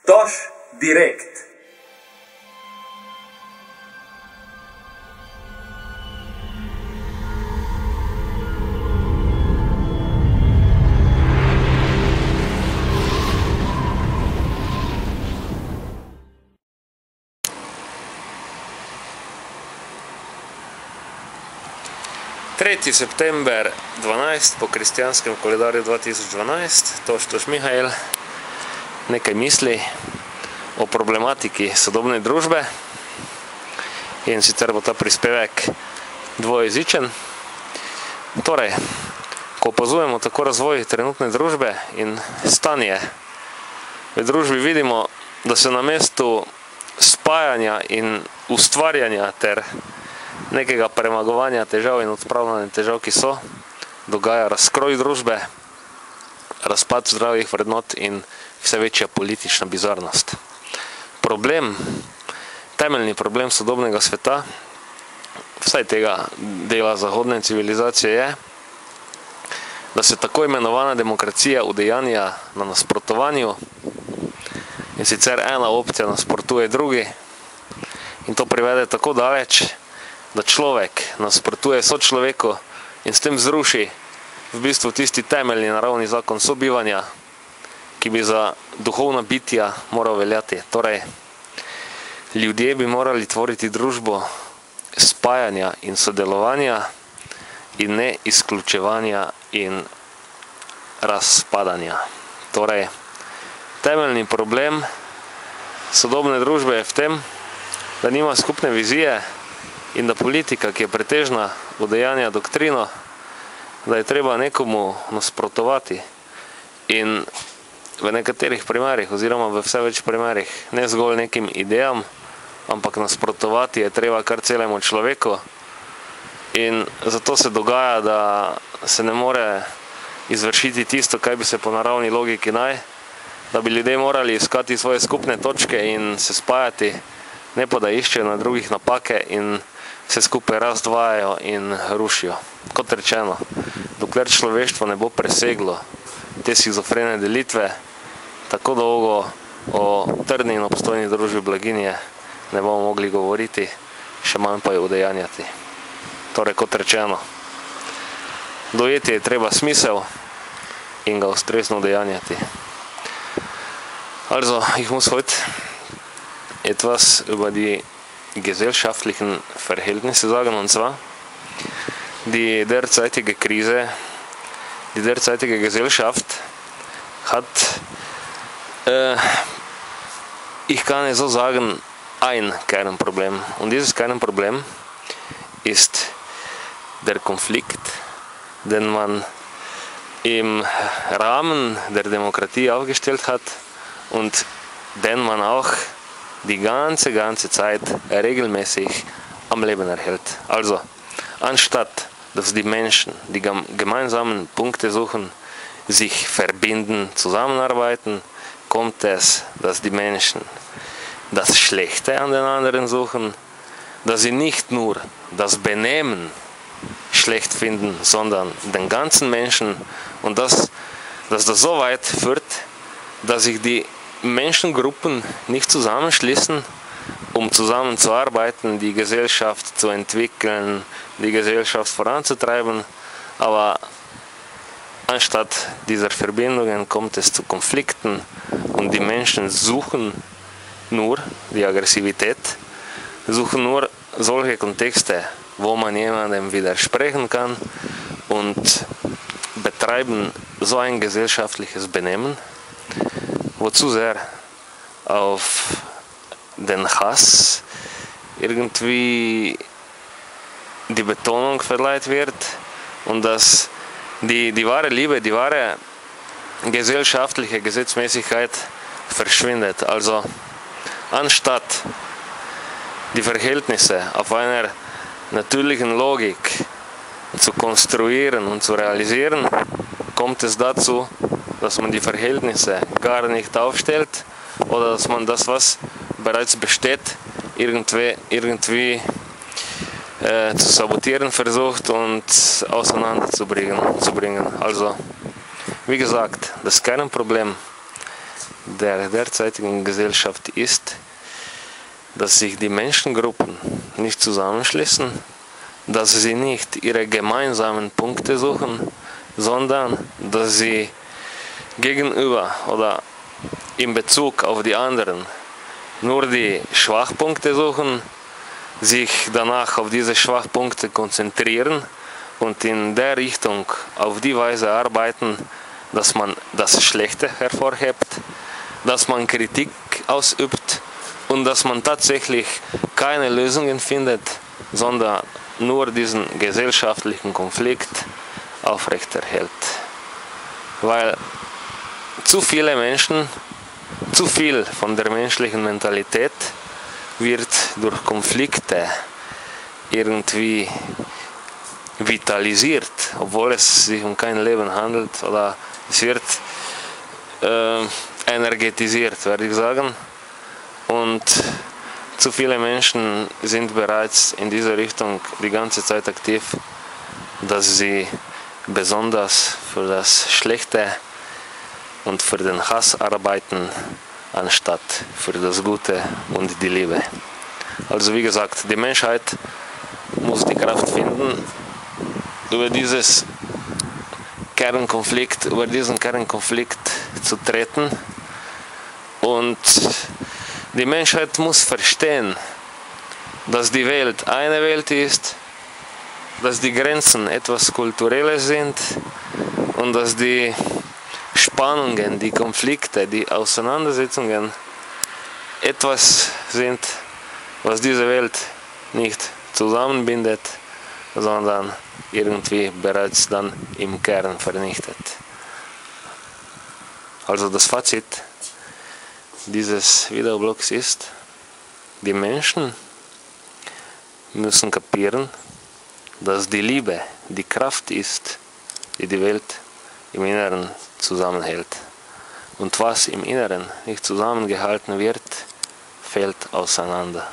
Toš direkt. Tretji september 12 po kristjanskem koledarju 2012, Toš Mihael, nekaj misli o problematiki sodobne družbe, in sicer bo ta prispevek dvojezičen. Torej, ko opazujemo tako razvoj trenutne družbe in stanje v družbi, vidimo, da se na mestu spajanja in ustvarjanja ter nekega premagovanja težav in odpravljanja težav, ki so, dogaja razkroj družbe, razpad zdravih vrednot in vse večja politična bizarnost. Temeljni problem sodobnega sveta, vsaj tega dela zahodne civilizacije, je, da se tako imenovana demokracija udejanja na nasprotovanju, in sicer ena opcija nasprotuje drugi, in to privede tako daleč, da človek nasprotuje sočloveku in s tem zruši v bistvu tisti temeljni naravni zakon sobivanja, ki bi za duhovna bitja moral veljati. Torej, ljudje bi morali tvoriti družbo spajanja in sodelovanja in ne izključevanja in razpadanja. Torej, temeljni problem sodobne družbe je v tem, da nima skupne vizije in da politika, ki je pretežna udejanja doktrino, da je treba nekomu nasprotovati, in v nekaterih primerih oziroma v vse več primerih ne zgolj nekim idejam, ampak nasprotovati je treba kar celemu človeku, in zato se dogaja, da se ne more izvršiti tisto, kaj bi se po naravni logiki naj, da bi ljudje morali iskati svoje skupne točke in se spajati, ne pa da iščejo na drugih napake in vse skupaj razdvajajo in rušijo. Kot rečeno, dokler človeštvo ne bo preseglo te shizofrene delitve, tako dolgo o trdni in obstojni družbi blaginje ne bomo mogli govoriti, še manj pa jo udejanjati. Torej, kot rečeno, dojeti je treba smisel in ga ustrezno udejanjati. Also, ich muss heute etwas über die gesellschaftlichen Verhältnisse sagen, und zwar die derzeitige Krise, die derzeitige Gesellschaft hat, ich kann es so sagen, ein Kernproblem. Und dieses Kernproblem ist der Konflikt, den man im Rahmen der Demokratie aufgestellt hat und den man auch die ganze Zeit regelmäßig am Leben erhält. Also, anstatt dass die Menschen die gemeinsamen Punkte suchen, sich verbinden, zusammenarbeiten, kommt es, dass die Menschen das Schlechte an den anderen suchen, dass sie nicht nur das Benehmen schlecht finden, sondern den ganzen Menschen, und dass das so weit führt, dass sich die Menschengruppen nicht zusammenschließen, um zusammenzuarbeiten, die Gesellschaft zu entwickeln, die Gesellschaft voranzutreiben, aber anstatt dieser Verbindungen kommt es zu Konflikten und die Menschen suchen nur die Aggressivität, suchen nur solche Kontexte, wo man jemandem widersprechen kann, und betreiben so ein gesellschaftliches Benehmen, wo zu sehr auf den Hass irgendwie die Betonung verleiht wird und dass die wahre Liebe, die wahre gesellschaftliche Gesetzmäßigkeit verschwindet. Also anstatt die Verhältnisse auf einer natürlichen Logik zu konstruieren und zu realisieren, kommt es dazu, dass man die Verhältnisse gar nicht aufstellt oder dass man das, was bereits besteht, irgendwie zu sabotieren versucht und auseinanderzubringen. Also, wie gesagt, das Kernproblem der derzeitigen Gesellschaft ist, dass sich die Menschengruppen nicht zusammenschließen, dass sie nicht ihre gemeinsamen Punkte suchen, sondern dass sie gegenüber oder in Bezug auf die anderen nur die Schwachpunkte suchen, sich danach auf diese Schwachpunkte konzentrieren und in der Richtung auf die Weise arbeiten, dass man das Schlechte hervorhebt, dass man Kritik ausübt und dass man tatsächlich keine Lösungen findet, sondern nur diesen gesellschaftlichen Konflikt aufrechterhält. Weil zu viele Menschen, zu viel von der menschlichen Mentalität wird durch Konflikte irgendwie vitalisiert, obwohl es sich um kein Leben handelt, oder es wird energetisiert, werde ich sagen. Und zu viele Menschen sind bereits in dieser Richtung die ganze Zeit aktiv, dass sie besonders für das Schlechte und für den Hass arbeiten, anstatt für das Gute und die Liebe. Also wie gesagt, die Menschheit muss die Kraft finden, über diesen Kernkonflikt zu treten, und die Menschheit muss verstehen, dass die Welt eine Welt ist, dass die Grenzen etwas Kulturelles sind und dass die Spannungen, die Konflikte, die Auseinandersetzungen etwas sind, was diese Welt nicht zusammenbindet, sondern irgendwie bereits dann im Kern vernichtet. Also das Fazit dieses Videoblogs ist, die Menschen müssen kapieren, dass die Liebe die Kraft ist, die die Welt im Inneren zusammenhält. Und was im Inneren nicht zusammengehalten wird, fällt auseinander.